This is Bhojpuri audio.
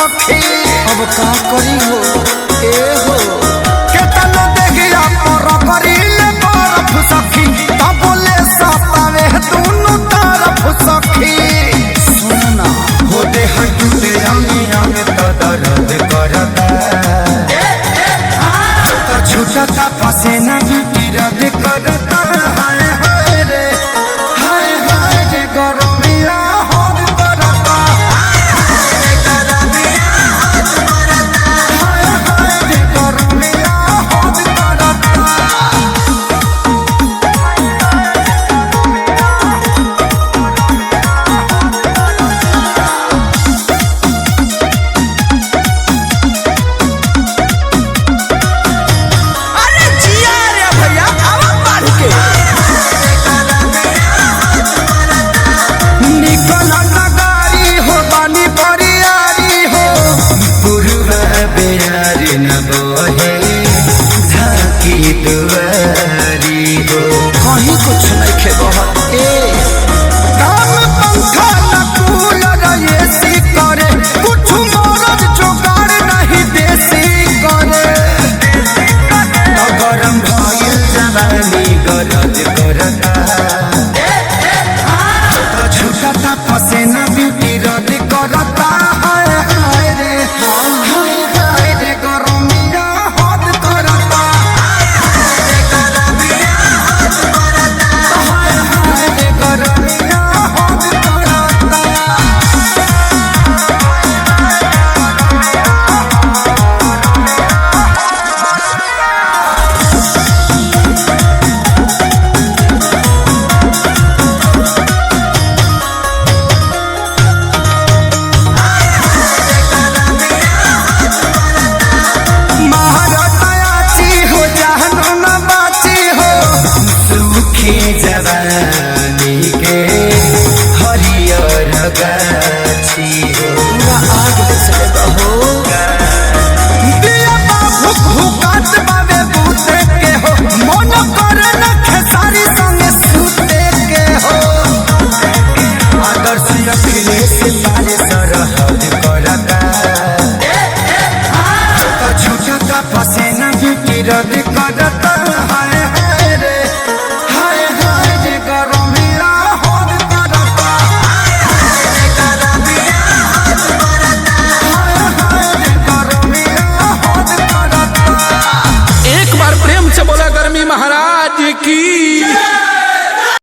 सखी अब का करी हो ए हो केतनो देखिया पर करीले बरफ सखी तब बोले सतावे दोनों तरफ सखी सुनना हो दे हटूटे अंगी अंग तो दर्द करता तो छूटता पसीना भी रद करता हाय हाय रे गरमिया होद करता हाय हाय गरमिया होद करता अरे जिया रे भैया आवाज बढ़ के निकल नगारी हो बानी परियारी हो पुरवा बेयार न बहे झाकी दुआरी हो कहीं कुछ नहीं खे बहत ए काम पंखा न कूलर एसी करे कुछ मरद जोगाड़ नहीं देसी करे गरम भइल जवानी गरज करता तो छूटता पसीना ब्यूटी रद करता हाय हाय रे गरमिया हद करता हाय हाय रे गरमिया हद करता महारतायाची हो जहनो न बाची हो सुखी जवानी के हरियर गाछी हो पूरा आग से बहो दिया बाबू भूकात बाबे बूते के हो मन करे न खेसारी संगे सूते के हो आदर्श अखिलेश पारे सरहद करता तो छूटता पसीना ब्यूटी रद